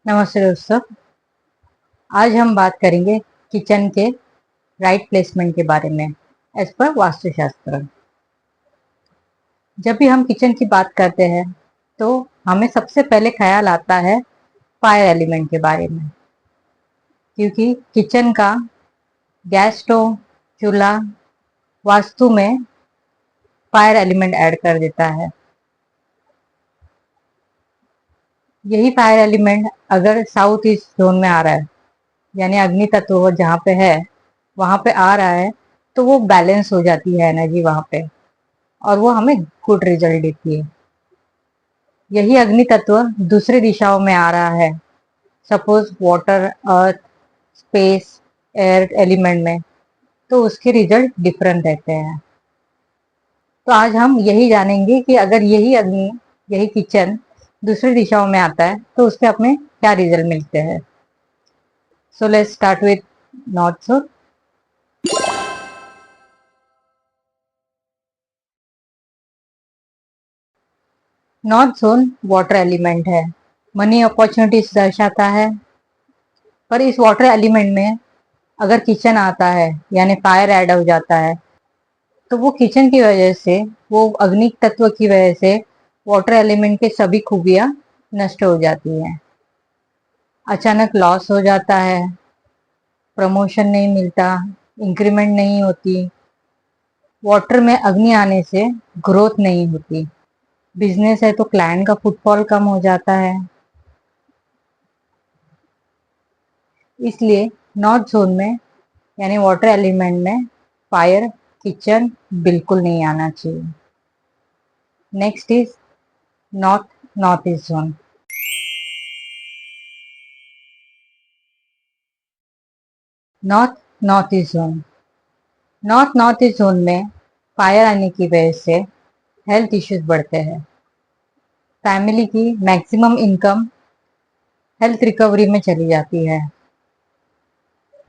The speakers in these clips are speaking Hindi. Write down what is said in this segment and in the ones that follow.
नमस्ते दोस्तों। आज हम बात करेंगे किचन के राइट प्लेसमेंट के बारे में एज पर वास्तुशास्त्र। जब भी हम किचन की बात करते हैं तो हमें सबसे पहले ख्याल आता है फायर एलिमेंट के बारे में, क्योंकि किचन का गैस स्टोव, चूल्हा वास्तु में फायर एलिमेंट ऐड कर देता है। यही फायर एलिमेंट अगर साउथ ईस्ट जोन में आ रहा है, यानी अग्नि तत्व जहाँ पे है वहां पे आ रहा है, तो वो बैलेंस हो जाती है एनर्जी वहां पे, और वो हमें गुड रिजल्ट देती है। यही अग्नि तत्व दूसरी दिशाओं में आ रहा है, सपोज वाटर, अर्थ, स्पेस, एयर एलिमेंट में, तो उसके रिजल्ट डिफरेंट रहते हैं। तो आज हम यही जानेंगे कि अगर यही अग्नि, यही किचन दूसरी दिशाओं में आता है तो उसके हमें क्या रिजल्ट मिलते हैं। So let's start with north zone. North zone water element है, मनी अपॉर्चुनिटीज दर्शाता है। पर इस वाटर एलिमेंट में अगर किचन आता है यानी फायर ऐड हो जाता है, तो वो किचन की वजह से, वो अग्नि तत्व की वजह से वाटर एलिमेंट के सभी खूबियां नष्ट हो जाती हैं। अचानक लॉस हो जाता है, प्रमोशन नहीं मिलता, इंक्रीमेंट नहीं होती। वाटर में अग्नि आने से ग्रोथ नहीं होती। बिजनेस है तो क्लाइंट का फुटफॉल कम हो जाता है। इसलिए नॉर्थ जोन में यानी वाटर एलिमेंट में फायर किचन बिल्कुल नहीं आना चाहिए। Next is north north east zone. North north east zone, north north east zone में फायर आने की वजह से हेल्थ इश्यूज बढ़ते हैं। फैमिली की मैक्सिमम इनकम हेल्थ रिकवरी में चली जाती है।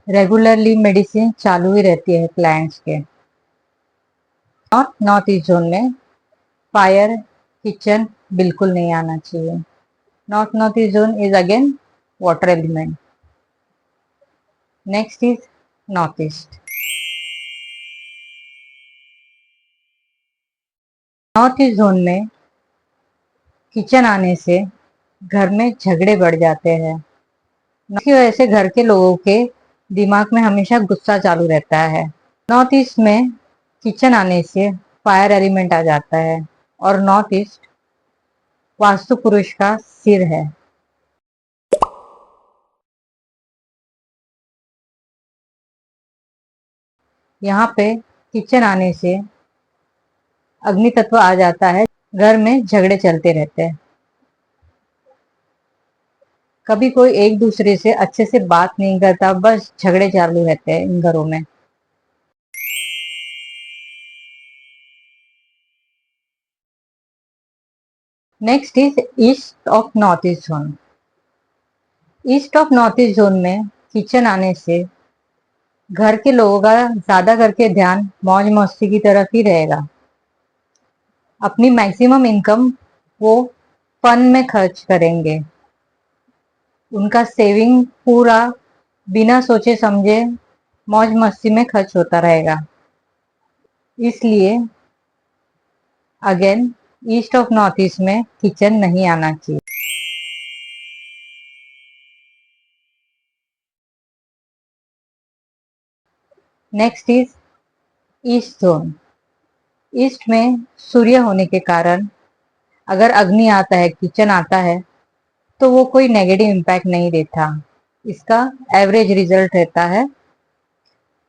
रेगुलरली मेडिसिन चालू ही रहती है क्लाइंट्स के। नॉर्थ नॉर्थ ईस्ट जोन में फायर किचन बिल्कुल नहीं आना चाहिए। North north east zone is again water element. Next is north east. North east zone में किचन आने से घर में झगड़े बढ़ जाते हैं। इसकी वजह से घर के लोगों के दिमाग में हमेशा गुस्सा चालू रहता है। नॉर्थ ईस्ट में किचन आने से फायर एलिमेंट आ जाता है, और नॉर्थ ईस्ट वास्तु पुरुष का सिर है। यहाँ पे किचन आने से अग्नि तत्व आ जाता है, घर में झगड़े चलते रहते हैं। कभी कोई एक दूसरे से अच्छे से बात नहीं करता, बस झगड़े चालू रहते हैं इन घरों में। Next is east of north east zone. East of north east zone में किचन आने से घर के लोगों का ज्यादा करके ध्यान मौज मस्ती की तरफ ही रहेगा। अपनी मैक्सिमम इनकम वो फन में खर्च करेंगे। उनका सेविंग पूरा बिना सोचे समझे मौज मस्ती में खर्च होता रहेगा। इसलिए again east of north east में किचन नहीं आना चाहिए। Next is east zone. East में सूर्य होने के कारण अगर अग्नि आता है, किचन आता है, तो वो कोई नेगेटिव इम्पैक्ट नहीं देता। इसका एवरेज रिजल्ट रहता है,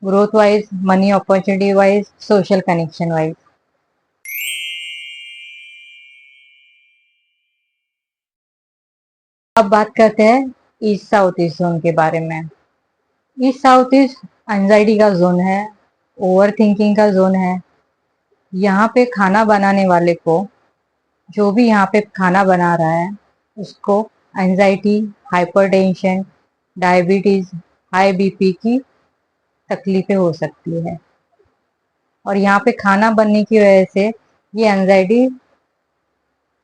growth wise, money opportunity wise, social connection wise. अब बात करते हैं ईस्ट साउथ ईस्ट जोन के बारे में। ईस्ट साउथ ईस्ट एंजाइटी का जोन है, ओवर थिंकिंग का जोन है। यहाँ पे खाना बनाने वाले को, जो भी यहाँ पे खाना बना रहा है, उसको anxiety, hypertension, diabetes, high BP की तकलीफें हो सकती है। और यहाँ पे खाना बनने की वजह से ये anxiety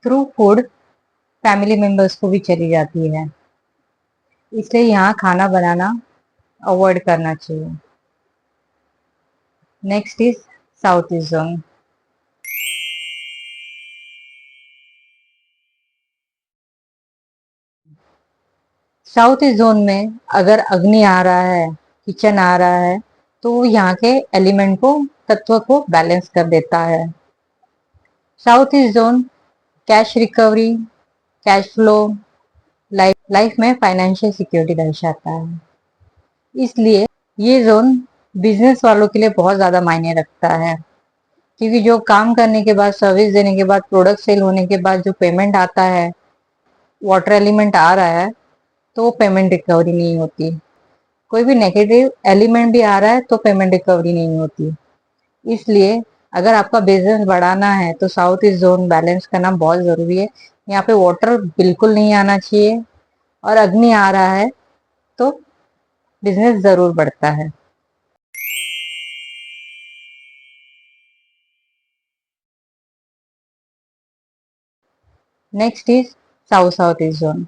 through food family members को भी चली जाती है। इसलिए यहाँ खाना बनाना अवॉइड करना चाहिए। Next is south east zone. South east zone में अगर अग्नि आ रहा है, किचन आ रहा है, तो वो यहाँ के एलिमेंट को, तत्व को बैलेंस कर देता है। South east zone cash recovery, cash flow, life में फाइनेंशियल सिक्योरिटी दर्शाता है। इसलिए ये जोन बिजनेस वालों के लिए बहुत ज्यादा मायने रखता है, क्योंकि जो काम करने के बाद, सर्विस देने के बाद, प्रोडक्ट सेल होने के बाद जो पेमेंट आता है, वाटर एलिमेंट आ रहा है, तो वो पेमेंट रिकवरी नहीं होती। कोई भी नेगेटिव एलिमेंट भी आ रहा है तो पेमेंट रिकवरी नहीं होती। इसलिए अगर आपका बिजनेस बढ़ाना है तो साउथ ईस्ट जोन बैलेंस करना बहुत जरूरी है। यहाँ पे वाटर बिल्कुल नहीं आना चाहिए, और अग्नि आ रहा है तो बिजनेस जरूर बढ़ता है। Next is south south east zone.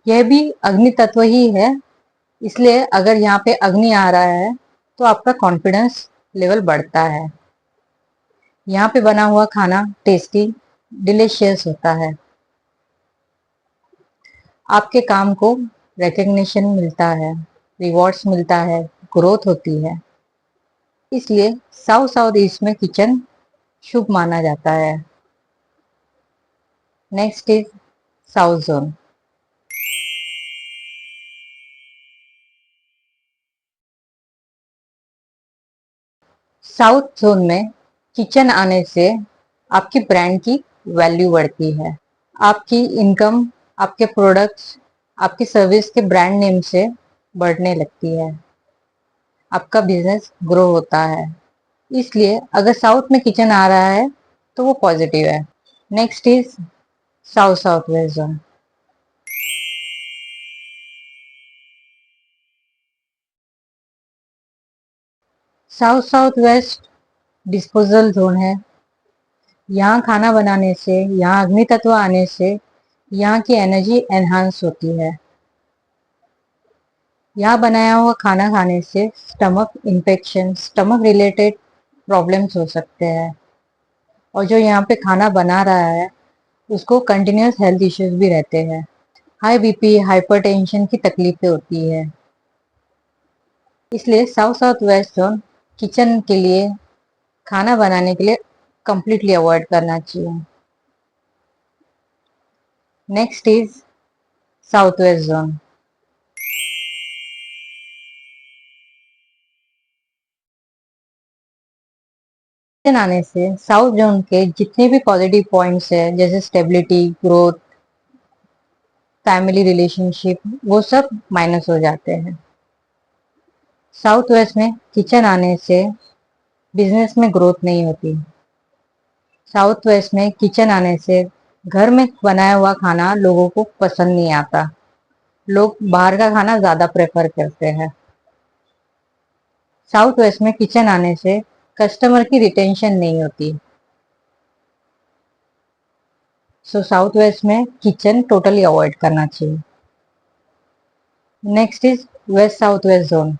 यह भी अग्नि तत्व ही है, इसलिए अगर यहाँ पे अग्नि आ रहा है तो आपका कॉन्फिडेंस लेवल बढ़ता है। यहाँ पे बना हुआ खाना टेस्टी, डिलीशियस होता है। आपके काम को रिकग्निशन मिलता है, रिवॉर्ड्स मिलता है, ग्रोथ होती है। इसलिए साउथ साउथ ईस्ट में किचन शुभ माना जाता है। Next is south zone. South zone में किचन आने से आपकी ब्रांड की वैल्यू बढ़ती है। आपकी इनकम, आपके प्रोडक्ट्स, आपकी सर्विस के ब्रांड नेम से बढ़ने लगती है। आपका बिजनेस ग्रो होता है। इसलिए अगर साउथ में किचन आ रहा है तो वो पॉजिटिव है। Next is south south west zone. South south west disposal zone है। यहाँ खाना बनाने से, यहाँ अग्नि तत्व आने से यहाँ की एनर्जी एनहांस होती है। यहाँ बनाया हुआ खाना खाने से stomach infection, stomach related problems हो सकते हैं। और जो यहाँ पे खाना बना रहा है उसको कंटिन्यूस हेल्थ इश्यूज भी रहते हैं। हाई बीपी, हाइपरटेंशन की तकलीफें होती है। इसलिए south south west zone kitchen के लिए, खाना बनाने के लिए कंप्लीटली अवॉइड करना चाहिए। Next is south west zone. Kitchen आने से साउथ जोन के जितने भी पॉजिटिव पॉइंट्स है, जैसे स्टेबिलिटी, ग्रोथ, फैमिली रिलेशनशिप, वो सब माइनस हो जाते हैं। साउथ वेस्ट में किचन आने से बिजनेस में ग्रोथ नहीं होती। साउथ वेस्ट में किचन आने से घर में बनाया हुआ खाना लोगों को पसंद नहीं आता। लोग बाहर का खाना ज्यादा प्रेफर करते हैं। साउथ वेस्ट में किचन आने से कस्टमर की रिटेंशन नहीं होती। सो साउथ वेस्ट में किचन टोटली अवॉइड करना चाहिए। Next is west south west zone.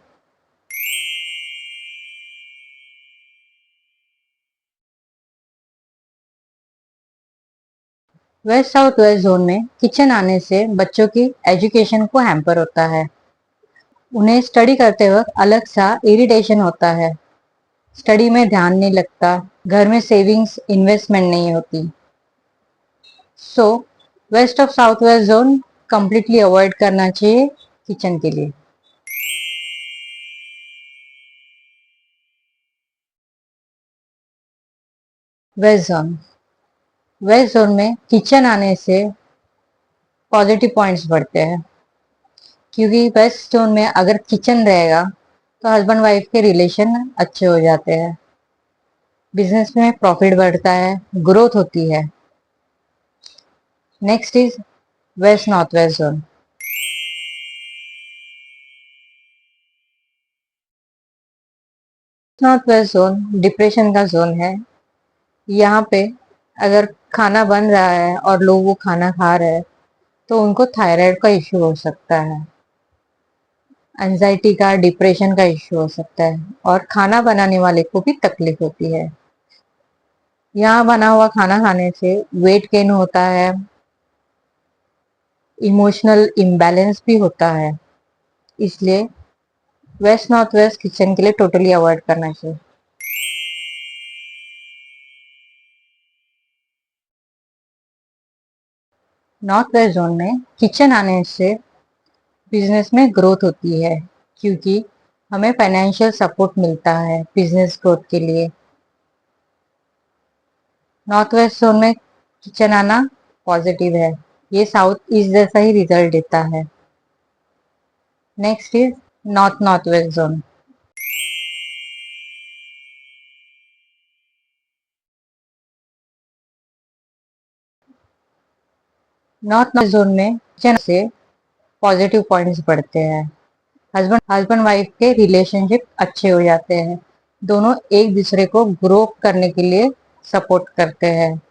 West south west zone में किचन आने से बच्चों की एजुकेशन को हैम्पर होता है। उन्हें स्टडी करते वक्त अलग सा इरिटेशन होता है। स्टडी में ध्यान नहीं लगता। घर में सेविंग्स, इन्वेस्टमेंट नहीं होती। So west of south west zone completely avoid करना चाहिए किचन के लिए। West zone. वेस्ट जोन में किचन आने से पॉजिटिव पॉइंट्स बढ़ते हैं, क्योंकि वेस्ट जोन में अगर किचन रहेगा तो हस्बैंड वाइफ के रिलेशन अच्छे हो जाते हैं, बिजनेस में प्रॉफिट बढ़ता है, ग्रोथ होती है। Next is west north west zone. North west zone depression का जोन है। यहाँ पे अगर खाना बन रहा है और लोग वो खाना खा रहे हैं तो उनको थायराइड का इश्यू हो सकता है, एंजाइटी का, डिप्रेशन का इश्यू हो सकता है, और खाना बनाने वाले को भी तकलीफ होती है। यहाँ बना हुआ खाना खाने से वेट गेन होता है, इमोशनल इम्बैलेंस भी होता है। इसलिए वेस्ट नॉर्थ वेस्ट किचन के लिए टोटली अवॉइड करना चाहिए। नॉर्थ वेस्ट जोन में किचन आने से बिजनेस में ग्रोथ होती है, क्योंकि हमें फाइनेंशियल सपोर्ट मिलता है बिजनेस ग्रोथ के लिए। नॉर्थ वेस्ट जोन में किचन आना पॉजिटिव है, ये साउथ ईस्ट जैसा ही रिजल्ट देता है। Next is north north west zone. North north zone में किचन से पॉजिटिव पॉइंट्स बढ़ते हैं। हस्बैंड हस्बैंड वाइफ के रिलेशनशिप अच्छे हो जाते हैं, दोनों एक दूसरे को ग्रो करने के लिए सपोर्ट करते हैं,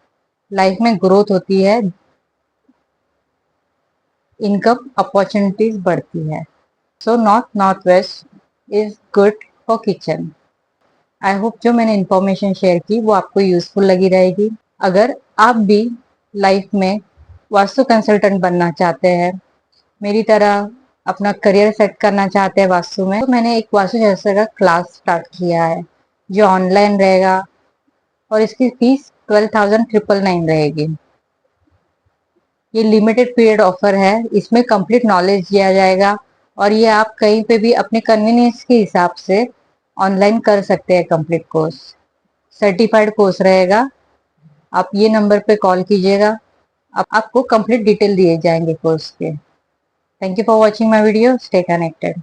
लाइफ में ग्रोथ होती है, इनकम अपॉर्चुनिटीज बढ़ती है। So north north west is good for kitchen. I hope जो मैंने इंफॉर्मेशन शेयर की वो आपको यूजफुल लगी रहेगी। अगर आप भी लाइफ में वास्तु कंसल्टेंट बनना चाहते हैं, मेरी तरह अपना करियर सेट करना चाहते हैं वास्तु में, तो मैंने एक वास्तु शास्त्र का क्लास स्टार्ट किया है जो ऑनलाइन रहेगा, और इसकी फीस 12,999 रहेगी। ये लिमिटेड पीरियड ऑफर है, इसमें कंप्लीट नॉलेज दिया जाएगा, और ये आप कहीं पे भी अपने कन्वीनियंस के हिसाब से ऑनलाइन कर सकते हैं। कंप्लीट कोर्स सर्टिफाइड कोर्स रहेगा। आप ये नंबर पे कॉल कीजिएगा, आपको कंप्लीट डिटेल दिए जाएंगे कोर्स के। Thank you for watching my video, stay connected.